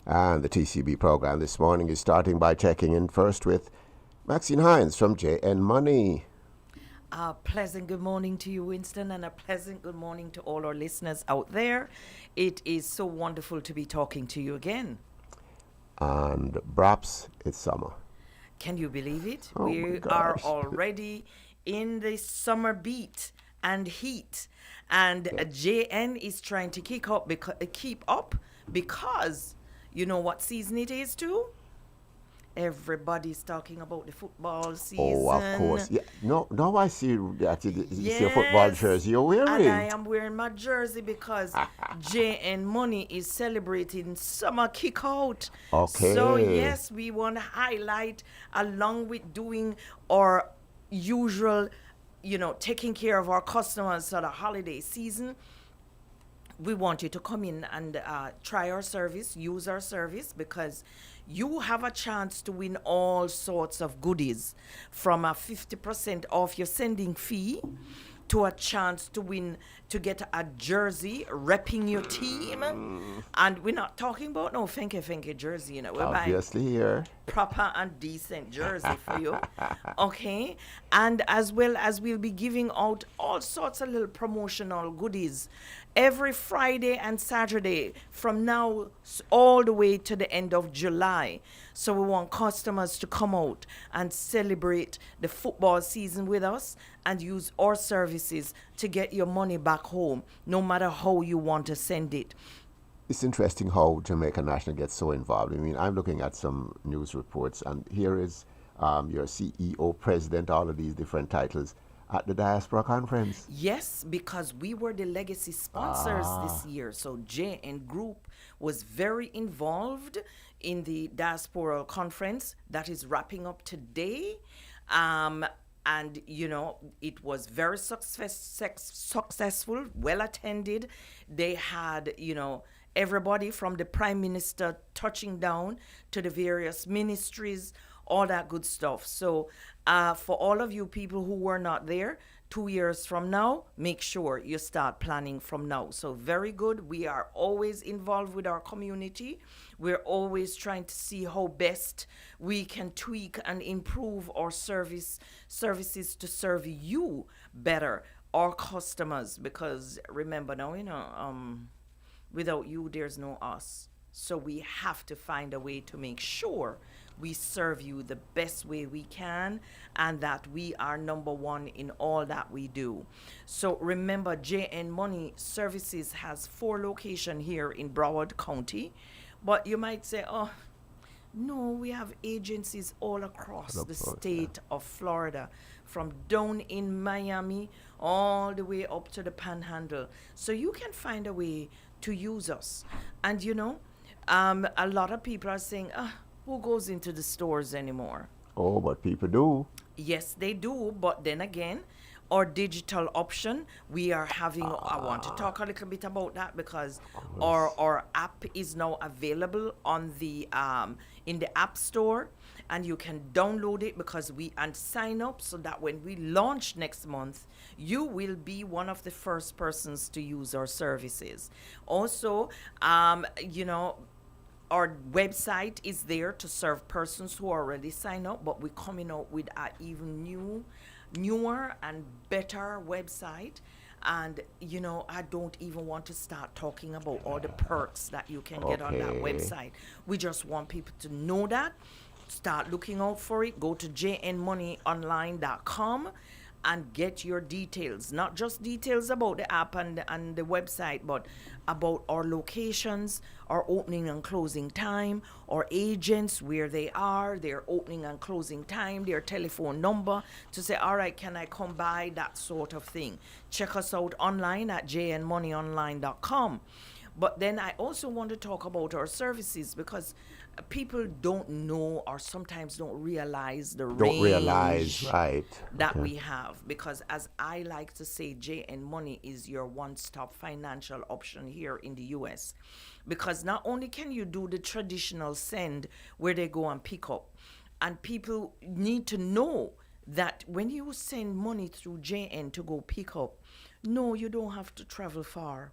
And the TCB program this morning is starting by checking in first with Maxine Hines from JN Money. A pleasant good morning to you, Winston, and a pleasant good morning to all our listeners out there. It is so wonderful to be talking to you again. And perhaps it's summer. Can you believe it? Oh my We are gosh. already in the summer beat and heat, and JN is trying to keep up because you know what season it is too? Everybody's talking about the football Oh, of season. course. Yeah. No, now I see that it's your football Yes, jersey you're and I wearing. am wearing my jersey because JN Money is celebrating summer kickout. So Okay. yes, we want to highlight, along with doing our usual, taking care of our customers for the holiday season. We want you to come in and try our service, use our service, because you have a chance to win all sorts of goodies, from a 50% off your sending fee to a chance to win, to get a jersey repping your team. And we're not talking about no funky jersey, we're buying Obviously here. proper and decent jersey for you. Okay. And as well as we'll be giving out all sorts of little promotional goodies every Friday and Saturday from now all the way to the end of July. So we want customers to come out and celebrate the football season with us and use our services to get your money back home, no matter how you want to send it. It's interesting how Jamaica National gets so involved. I mean, I'm looking at some news reports, and here is your CEO, president, all of these different titles at the Diaspora Conference. Yes, because we were the legacy sponsors this year. So JN Group was very involved in the Diaspora Conference that is wrapping up today. And, it was very successful, well attended. They had, everybody from the Prime Minister touching down to the various ministries, all that good stuff. So for all of you people who were not there, 2 years from now, make sure you start planning from now. So very good. We are always involved with our community. We're always trying to see how best we can tweak and improve our services to serve you better, our customers. Because remember now, without you, there's no us. So we have to find a way to make sure we serve you the best way we can, and that we are number one in all that we do. So remember, JN Money Services has 4 locations here in Broward County. But you might say, oh, no, we have agencies all across the state of Florida, from down in Miami all the way up to the Panhandle. So you can find a way to use us. And a lot of people are saying, who goes into the stores anymore? Oh, but people do. Yes, they do. But then again, our digital option, we are having, I want to talk a little bit about that, because our app is now available on the in the App Store, and you can download it and sign up, so that when we launch next month, you will be one of the first persons to use our services. Also, our website is there to serve persons who already sign up, but we're coming out with an even newer and better website. And I don't even want to start talking about all the perks that you can get on that website. We just want people to know that. Start looking out for it. Go to jnmoneyonline.com and get your details. Not just details about the app and the website, but about our locations, our opening and closing time, our agents, where they are, their opening and closing time, their telephone number, to say, all right, can I come by, that sort of thing. Check us out online at jnmoneyonline.com. But then I also want to talk about our services, because people don't know, or sometimes don't realize the Don't realize, range right? that we have. Because as I like to say, JN Money is your one-stop financial option here in the US. Because not only can you do the traditional send where they go and pick up, and people need to know that when you send money through JN to go pick up, no, you don't have to travel far.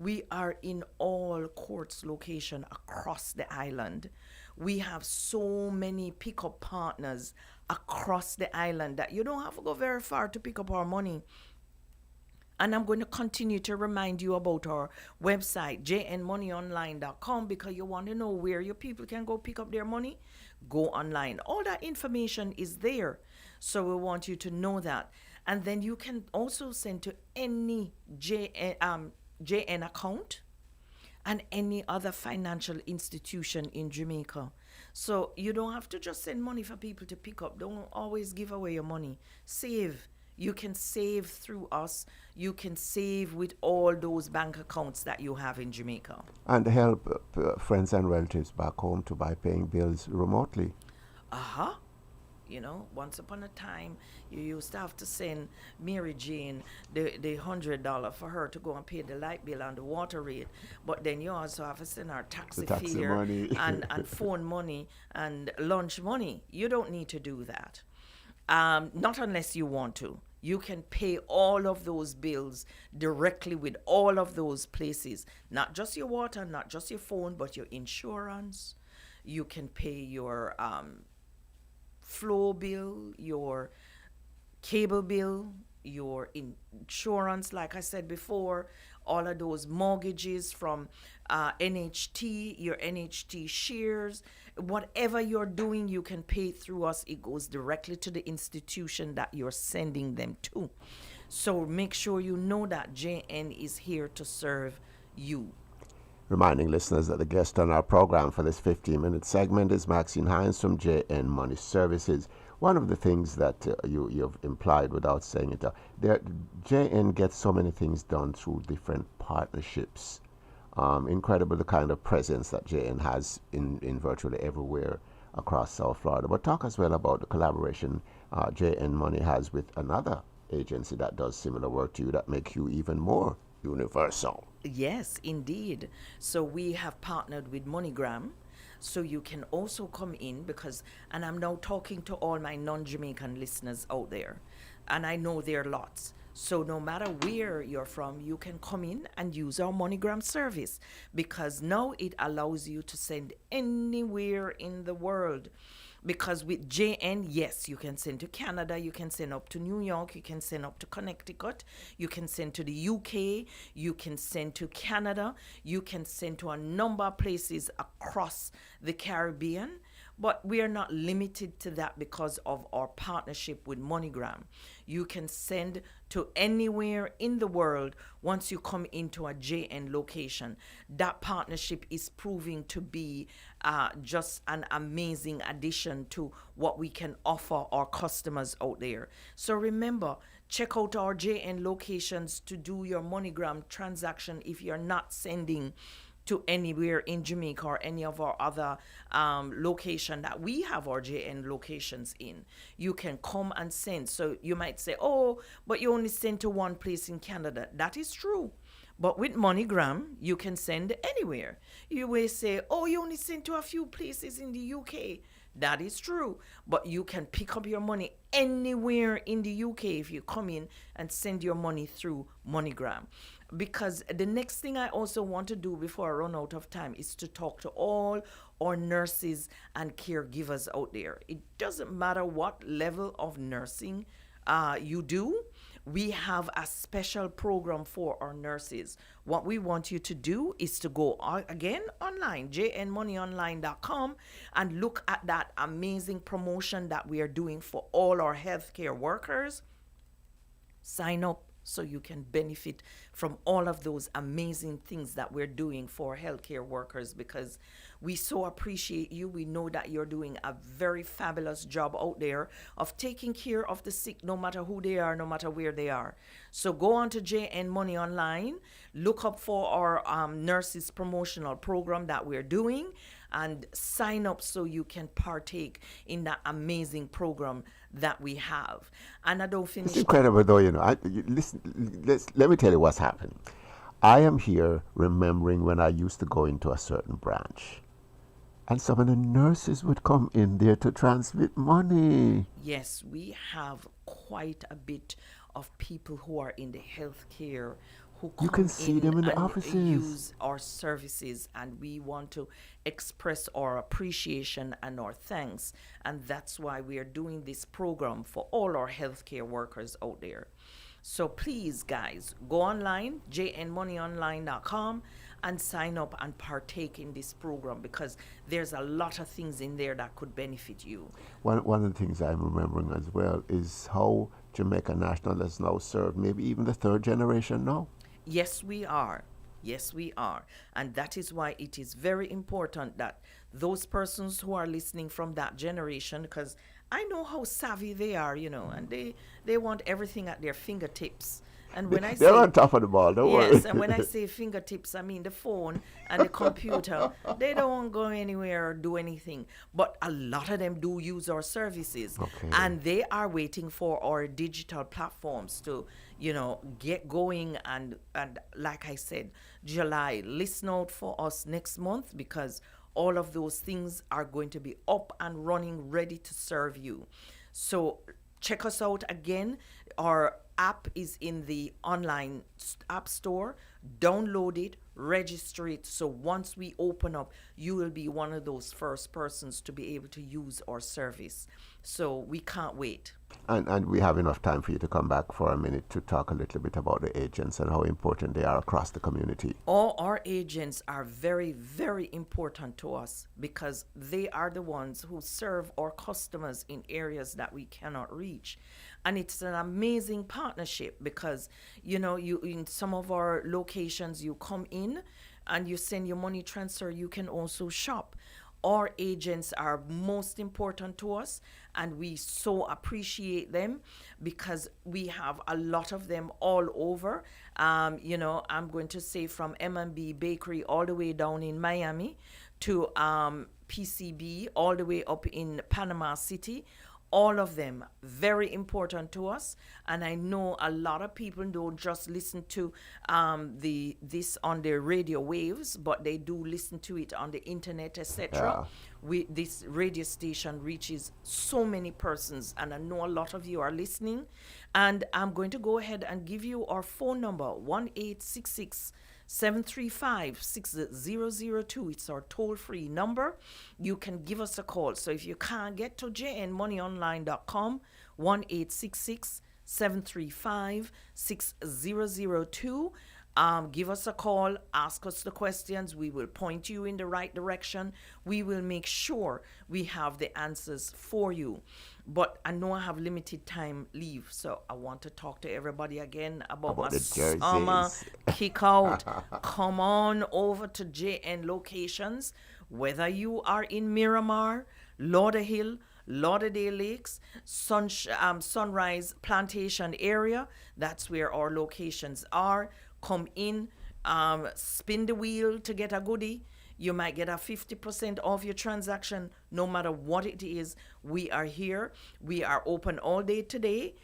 We are in all courts location across the island. We have so many pickup partners across the island that you don't have to go very far to pick up our money. And I'm going to continue to remind you about our website, jnmoneyonline.com, because you want to know where your people can go pick up their money. Go online. All that information is there. So we want you to know that. And then you can also send to any JN account and any other financial institution in Jamaica. So you don't have to just send money for people to pick up. Don't always give away your money. Save. You can save through us. You can save with all those bank accounts that you have in Jamaica. And help friends and relatives back home to by paying bills remotely. Uh-huh. You know, once upon a time, you used to have to send Mary Jane the $100 for her to go and pay the light bill and the water rate. But then you also have to send her taxi fare money. and phone money and lunch money. You don't need to do that. Not unless you want to. You can pay all of those bills directly with all of those places. Not just your water, not just your phone, but your insurance. You can pay your flow bill, your cable bill, your insurance, like I said before, all of those mortgages from NHT, your NHT shares, whatever you're doing, you can pay through us. It goes directly to the institution that you're sending them to. So make sure you know that JN is here to serve you. Reminding listeners that the guest on our program for this 15-minute segment is Maxine Hines from JN Money Services. One of the things that you've implied without saying it, JN gets so many things done through different partnerships. Incredible the kind of presence that JN has in virtually everywhere across South Florida. But talk as well about the collaboration JN Money has with another agency that does similar work to you that make you even more universal. Yes, indeed. So we have partnered with MoneyGram. So you can also come in because, and I'm now talking to all my non-Jamaican listeners out there, and I know there are lots. So no matter where you're from, you can come in and use our MoneyGram service because now it allows you to send anywhere in the world. Because with JN, yes, you can send to Canada, you can send up to New York, you can send up to Connecticut, you can send to the UK, you can send to Canada, you can send to a number of places across the Caribbean. But we are not limited to that because of our partnership with MoneyGram. You can send to anywhere in the world once you come into a JN location. That partnership is proving to be just an amazing addition to what we can offer our customers out there. So remember, check out our JN locations to do your MoneyGram transaction if you're not sending to anywhere in Jamaica or any of our other location that we have our JN locations in. You can come and send. So you might say, oh, but you only send to one place in Canada. That is true. But with MoneyGram, you can send anywhere. You may say, oh, you only send to a few places in the UK. That is true. But you can pick up your money anywhere in the UK if you come in and send your money through MoneyGram. Because the next thing I also want to do before I run out of time is to talk to all our nurses and caregivers out there. It doesn't matter what level of nursing you do. We have a special program for our nurses. What we want you to do is to go again online, jnmoneyonline.com, and look at that amazing promotion that we are doing for all our healthcare workers. Sign up so you can benefit from all of those amazing things that we're doing for healthcare workers because we so appreciate you. We know that you're doing a very fabulous job out there of taking care of the sick, no matter who they are, no matter where they are. So go on to JN Money Online, look up for our nurses promotional program that we're doing, and sign up so you can partake in that amazing program that we have. And I don't finish. It's incredible, though, you know. Let me tell you what's happened. I am here remembering when I used to go into a certain branch, and some of the nurses would come in there to transmit money. Yes, we have quite a bit of people who are in the healthcare who You come can see them in the and offices. use our services, and we want to express our appreciation and our thanks. And that's why we are doing this program for all our healthcare workers out there. So please, guys, go online, jnmoneyonline.com, and sign up and partake in this program, because there's a lot of things in there that could benefit you. One of the things I'm remembering as well is how Jamaica National has now served maybe even the third generation now. Yes, we are. Yes, we are. And that is why it is very important that those persons who are listening from that generation, because I know how savvy they are, and they want everything at their fingertips. And when I They're say, on top of the ball, don't worry. yes, and when I say fingertips, I mean the phone and the computer. They don't go anywhere or do anything. But a lot of them do use our services. Okay. And they are waiting for our digital platforms to, get going. And like I said, July, listen out for us next month, because all of those things are going to be up and running, ready to serve you. So check us out again. Our app is in the online app store. Download it, register it. So once we open up, you will be one of those first persons to be able to use our service. So we can't wait. And we have enough time for you to come back for a minute to talk a little bit about the agents and how important they are across the community. All our agents are very, very important to us, because they are the ones who serve our customers in areas that we cannot reach. And it's an amazing partnership, because, you in some of our locations, you come in and you send your money transfer, you can also shop. Our agents are most important to us, and we so appreciate them, because we have a lot of them all over. I'm going to say from M&B Bakery all the way down in Miami to PCB all the way up in Panama City. All of them very important to us, and I know a lot of people don't just listen to this on their radio waves, but they do listen to it on the internet, etc. This radio station reaches so many persons, and I know a lot of you are listening. And I'm going to go ahead and give you our phone number, 1-866-735-6002. It's our toll-free number. You can give us a call. So if you can't get to jnmoneyonline.com, 1-866-735-6002. Give us a call, ask us the questions. We will point you in the right direction. We will make sure we have the answers for you. But I know I have limited time leave, so I want to talk to everybody again about my summer kick out. Come on over to JN locations, whether you are in Miramar, Lauderhill, Lauderdale Lakes, Sunrise Plantation area. That's where our locations are. Come in, spin the wheel to get a goodie. You might get a 50% off your transaction, no matter what it is. We are here. We are open all day today.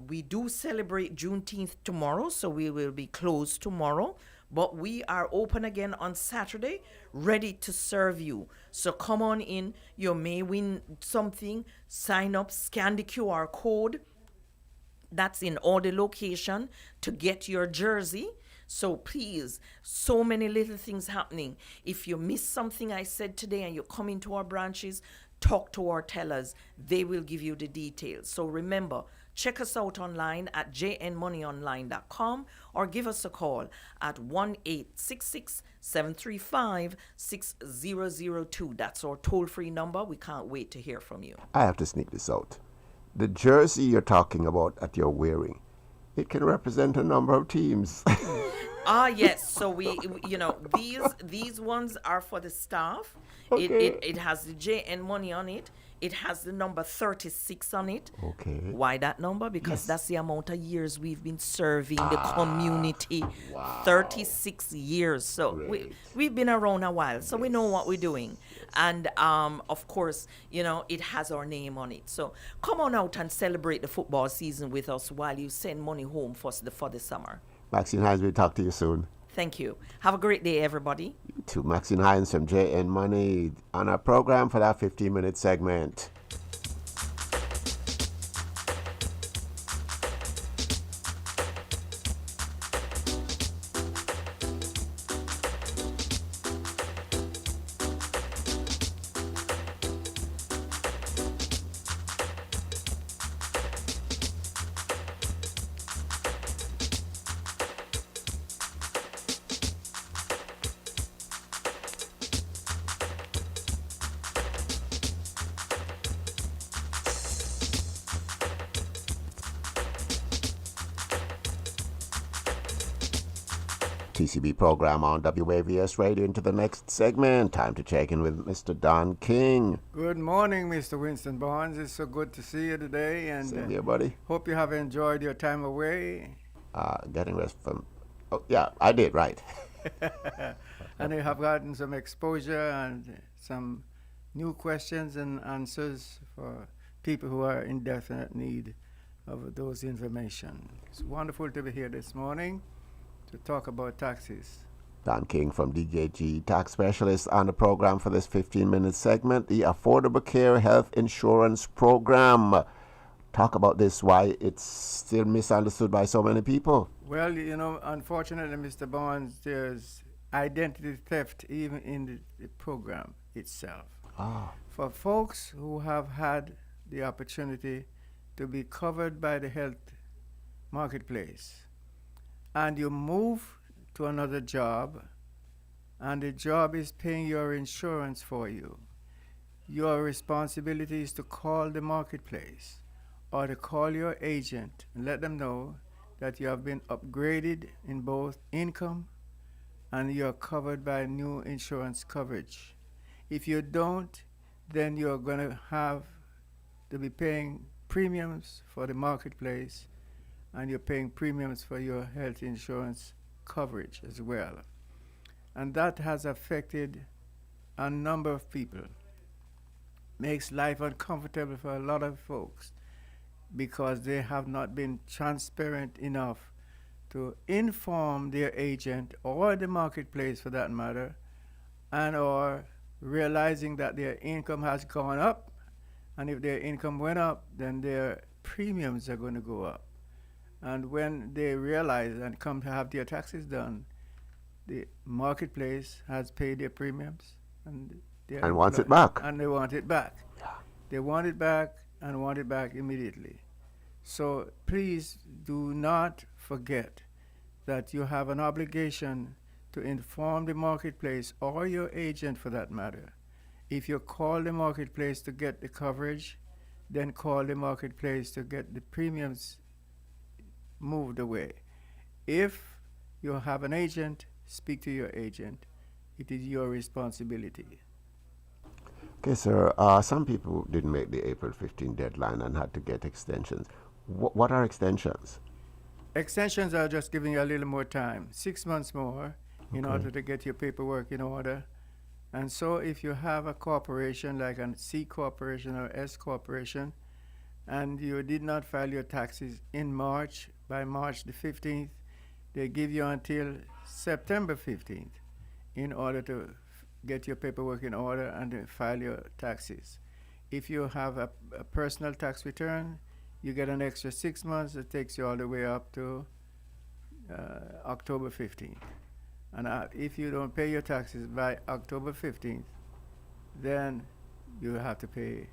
We do celebrate Juneteenth tomorrow, so we will be closed tomorrow. But we are open again on Saturday, ready to serve you. So come on in. You may win something. Sign up, scan the QR code. That's in all the location to get your jersey. So please, so many little things happening. If you miss something I said today and you come into our branches, talk to our tellers. They will give you the details. So remember, check us out online at jnmoneyonline.com or give us a call at 1-866-735-6002. That's our toll-free number. We can't wait to hear from you. I have to sneak this out. The jersey you're talking about that you're wearing, it can represent a number of teams. Yes. So these ones are for the staff. Okay. It has the JN money on it. It has the number 36 on it. Okay. Why that number? Because that's the amount of years we've been serving the community. Wow. 36 years. So we've been around a while, so we know what we're doing. And of course, it has our name on it. So come on out and celebrate the football season with us while you send money home for the summer. Maxine Hines, we'll talk to you soon. Thank you. Have a great day, everybody. To Maxine Hines from JN Money on our program for that 15-minute segment. TCB program on WAVS Radio. Into the next segment, time to check in with Mr. Don King. Good morning, Mr. Winston Barnes. It's so good to see you today, and Same here, buddy. hope you have enjoyed your time away. Getting rest from... Oh, yeah, I did, right. And you have gotten some exposure and some new questions and answers for people who are in definite need of those information. It's wonderful to be here this morning to talk about taxes. Don King from DJG, tax specialist on the program for this 15-minute segment, the Affordable Care Health Insurance Program. Talk about this, why it's still misunderstood by so many people. Well, unfortunately, Mr. Barnes, there's identity theft even in the program itself. For folks who have had the opportunity to be covered by the health marketplace, and you move to another job, and the job is paying your insurance for you, your responsibility is to call the marketplace or to call your agent and let them know that you have been upgraded in both income and you're covered by new insurance coverage. If you don't, then you're going to have to be paying premiums for the marketplace, and you're paying premiums for your health insurance coverage as well. And that has affected a number of people. Makes life uncomfortable for a lot of folks because they have not been transparent enough to inform their agent or the marketplace for that matter, and or realizing that their income has gone up, and if their income went up, then their premiums are going to go up. And when they realize and come to have their taxes done, the marketplace has paid their premiums and wants it back. And they want it back. Yeah. They want it back and want it back immediately. So please do not forget that you have an obligation to inform the marketplace or your agent for that matter. If you call the marketplace to get the coverage, then call the marketplace to get the premiums moved away. If you have an agent, speak to your agent. It is your responsibility. Okay, sir. Some people didn't make the April 15 deadline and had to get extensions. What are extensions? Extensions are just giving you a little more time, 6 months more, in order to get your paperwork in order. And so if you have a corporation like a C corporation or S corporation, and you did not file your taxes in March, by March the 15th, they give you until September 15th in order to get your paperwork in order and to file your taxes. If you have a personal tax return, you get an extra 6 months. It takes you all the way up to October 15th. And if you don't pay your taxes by October 15th, then you have to pay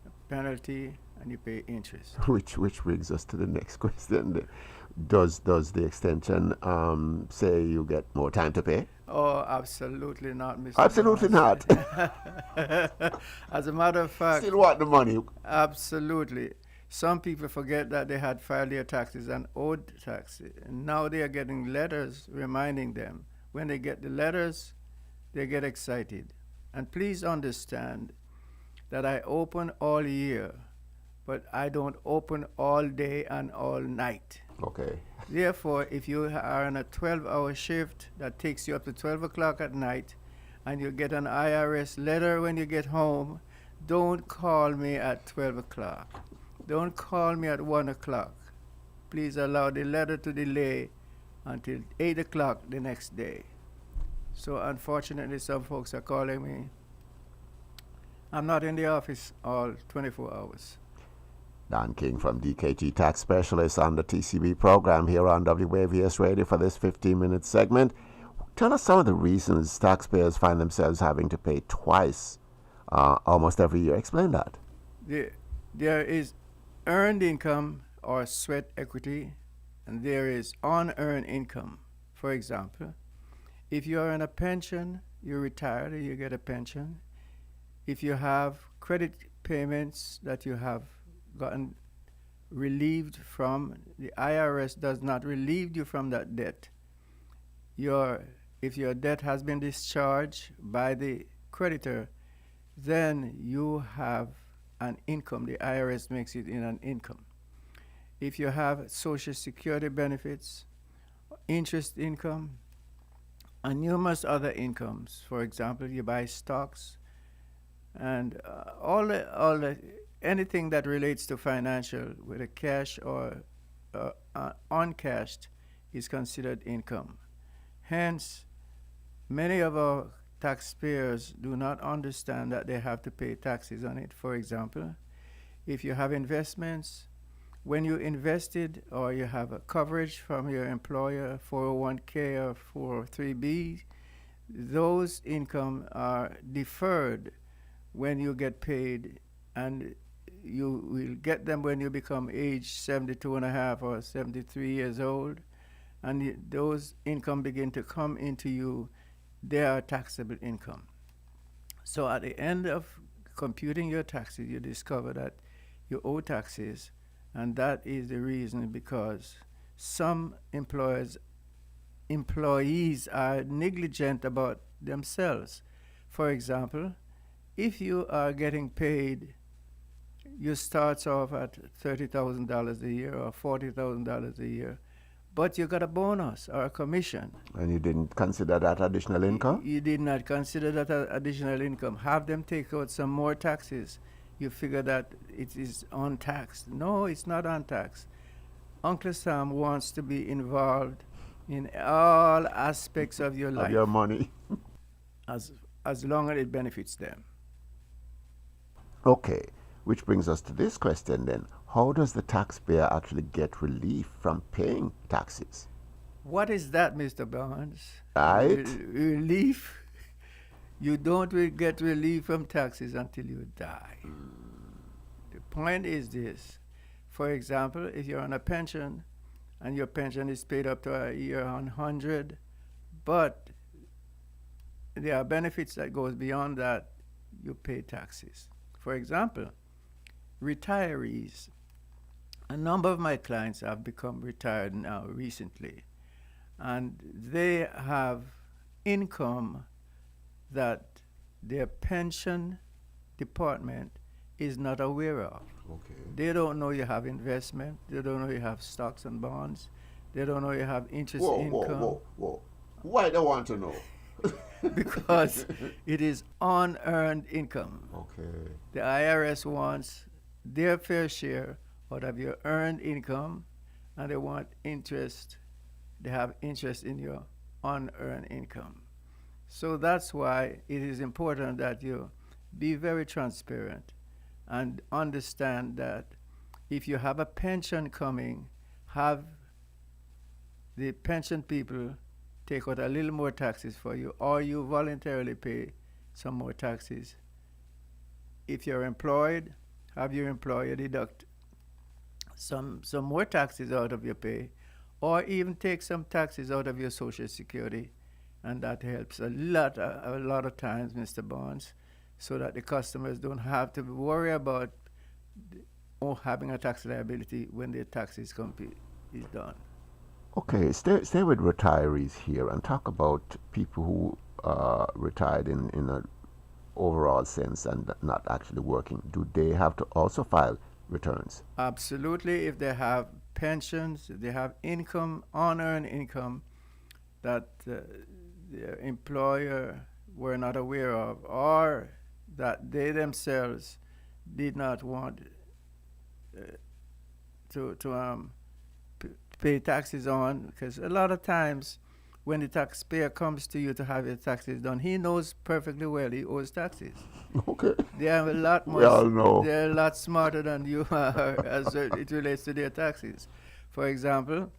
a penalty and you pay interest. Which brings us to the next question. Does the extension say you get more time to pay? Oh, absolutely not, Mr. Absolutely Barnes. not. As a matter of fact, Still want the money. absolutely. Some people forget that they had filed their taxes and owed taxes. And now they are getting letters reminding them. When they get the letters, they get excited. And please understand that I open all year, but I don't open all day and all night. Okay. Therefore, if you are on a 12-hour shift that takes you up to 12 o'clock at night, and you get an IRS letter when you get home, don't call me at 12 o'clock. Don't call me at 1 o'clock. Please allow the letter to delay until 8 o'clock the next day. So unfortunately, some folks are calling me. I'm not in the office all 24 hours. Don King from DKG Tax Specialist on the TCB program here on WAVS Radio for this 15-minute segment. Tell us some of the reasons taxpayers find themselves having to pay twice almost every year. Explain that. There is earned income or sweat equity, and there is unearned income. For example, if you are in a pension, you're retired, you get a pension. If you have credit payments that you have gotten relieved from, the IRS does not relieve you from that debt. if your debt has been discharged by the creditor, then you have an income. The IRS makes it in an income. If you have Social Security benefits, interest income, and numerous other incomes, for example, you buy stocks, and anything that relates to financial, whether cash or uncashed, is considered income. Hence, many of our taxpayers do not understand that they have to pay taxes on it. For example, if you have investments, when you invested or you have a coverage from your employer, 401k or 403b, those income are deferred when you get paid, and you will get them when you become age 72 and a half or 73 years old, and those income begin to come into you. They are taxable income. So at the end of computing your taxes, you discover that you owe taxes, and that is the reason because some employees are negligent about themselves. For example, if you are getting paid, you start off at $30,000 a year or $40,000 a year, but you got a bonus or a commission. And you didn't consider that additional income? You did not consider that additional income. Have them take out some more taxes. You figure that it is untaxed. No, it's not untaxed. Uncle Sam wants to be involved in all aspects of your life. Of your money. as long as it benefits them. Okay, which brings us to this question then. How does the taxpayer actually get relief from paying taxes? What is that, Mr. Barnes? Right. Relief? You don't get relief from taxes until you die. The point is this. For example, if you're on a pension and your pension is paid up to a year 100, but there are benefits that goes beyond that, you pay taxes. For example, retirees. A number of my clients have become retired now recently, and they have income that their pension department is not aware of. Okay. They don't know you have investment. They don't know you have stocks and bonds. They don't know you have interest income. Whoa. Why they want to know? Because it is unearned income. Okay. The IRS wants their fair share out of your earned income, and they want interest. They have interest in your unearned income. So that's why it is important that you be very transparent and understand that if you have a pension coming, have the pension people take out a little more taxes for you, or you voluntarily pay some more taxes. If you're employed, have your employer deduct some more taxes out of your pay, or even take some taxes out of your Social Security, and that helps a lot of times, Mr. Barnes, so that the customers don't have to worry about having a tax liability when their taxes is done. Okay, stay with retirees here and talk about people who retired in an overall sense and not actually working. Do they have to also file returns? Absolutely. If they have pensions, if they have income, unearned income that their employer were not aware of, or that they themselves did not want to pay taxes on, because a lot of times when the taxpayer comes to you to have his taxes done, he knows perfectly well he owes taxes. Okay. They are a lot more. We all know. They're a lot smarter than you are as it relates to their taxes. For example,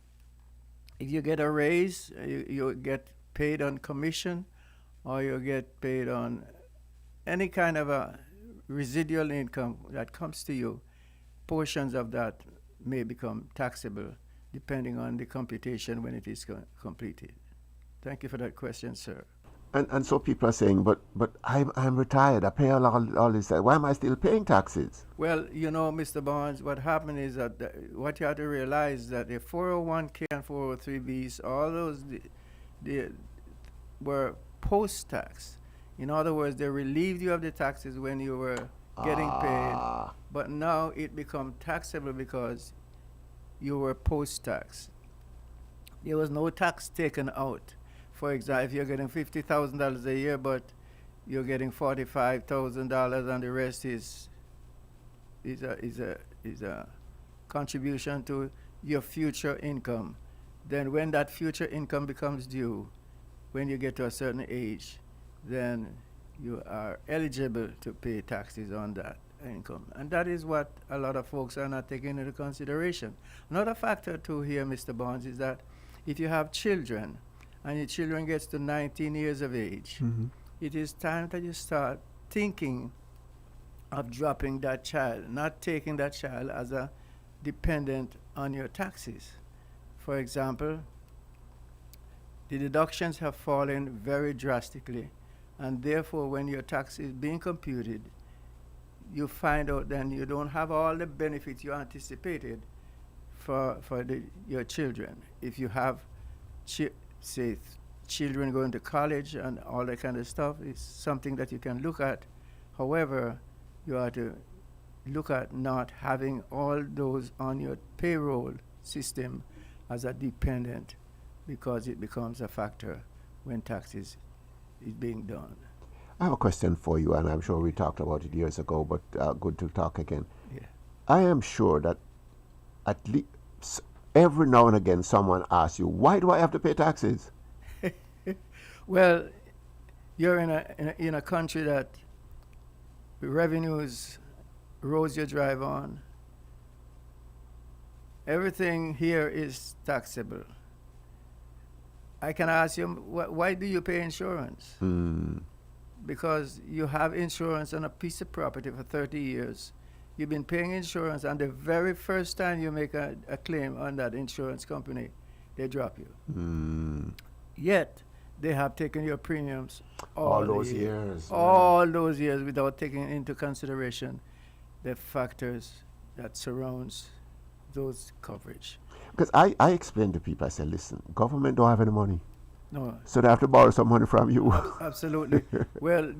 if you get a raise, you get paid on commission, or you get paid on any kind of a residual income that comes to you. Portions of that may become taxable depending on the computation when it is completed. Thank you for that question, sir. And so people are saying, but I'm retired. I pay all this. Why am I still paying taxes? Well, you know, Mr. Barnes, what happened is that what you have to realize that the 401k and 403bs, all those they were post-tax. In other words, they relieved you of the taxes when you were getting paid, but now it become taxable because you were post-tax. There was no tax taken out. For example, if you're getting $50,000 a year, but you're getting $45,000, and the rest is a contribution to your future income. Then when that future income becomes due, when you get to a certain age, then you are eligible to pay taxes on that income. And that is what a lot of folks are not taking into consideration. Another factor too here, Mr. Barnes, is that if you have children and your children gets to 19 years of age, it is time that you start thinking of dropping that child, not taking that child as a dependent on your taxes. For example, the deductions have fallen very drastically, and therefore when your tax is being computed, you find out then you don't have all the benefits you anticipated for your children. If you have, children going to college and all that kind of stuff, it's something that you can look at. However, you have to look at not having all those on your payroll system as a dependent, because it becomes a factor when taxes is being done. I have a question for you, and I'm sure we talked about it years ago, but good to talk again. Yeah. I am sure that at least every now and again someone asks you, why do I have to pay taxes? Well, you're in a country that revenues, roads you drive on, everything here is taxable. I can ask you, why do you pay insurance? Because you have insurance on a piece of property for 30 years. You've been paying insurance, and the very first time you make a claim on that insurance company, they drop you. Yet, they have taken your premiums all those years. All those years without taking into consideration the factors that surrounds those coverage. Because I explain to people, I say, listen, government don't have any money. No. So they have to borrow some money from you. Absolutely. Well,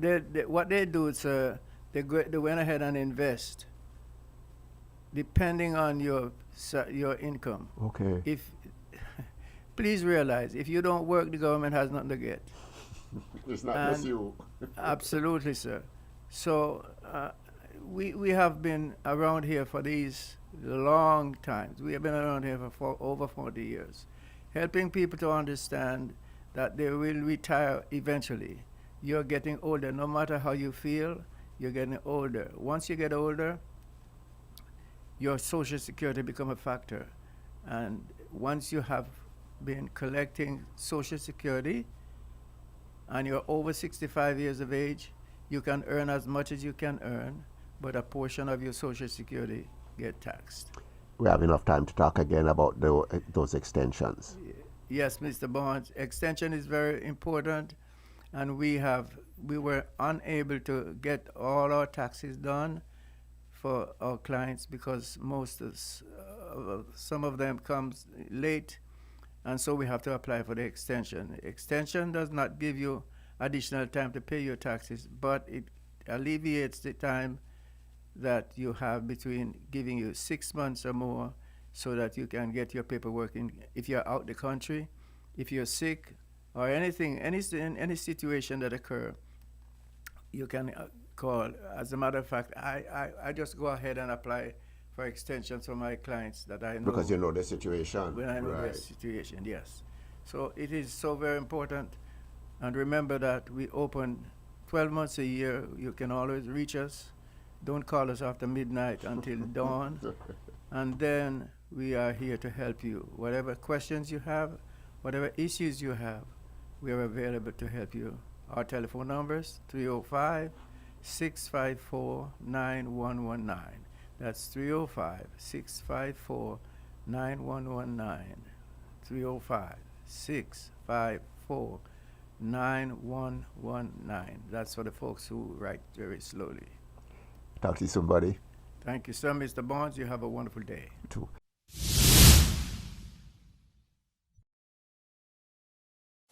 what they do is they went ahead and invest depending on your income. Okay. If please realize, if you don't work, the government has nothing to get. It's not just you. Absolutely, sir. So we have been around here for these long times. We have been around here for over 40 years, helping people to understand that they will retire eventually. You're getting older. No matter how you feel, you're getting older. Once you get older, your Social Security become a factor. And once you have been collecting Social Security and you're over 65 years of age, you can earn as much as you can earn, but a portion of your Social Security get taxed. We have enough time to talk again about those extensions. Yes, Mr. Barnes, extension is very important, and we were unable to get all our taxes done for our clients because some of them comes late, and so we have to apply for the extension. Extension does not give you additional time to pay your taxes, but it alleviates the time that you have between giving you 6 months or more so that you can get your paperwork in. If you're out the country, if you're sick, or any situation that occur, you can call. As a matter of fact, I just go ahead and apply for extensions for my clients that I know. Because you know the situation. When I know right. the situation, yes. So it is so very important. And remember that we open 12 months a year. You can always reach us. Don't call us after midnight until dawn. And then we are here to help you. Whatever questions you have, whatever issues you have, we are available to help you. Our telephone numbers, 305-654-9119. That's 305-654-9119. 305-654-9119. That's for the folks who write very slowly. Talk to you, somebody. Thank you, sir. Mr. Barnes, you have a wonderful day. Too.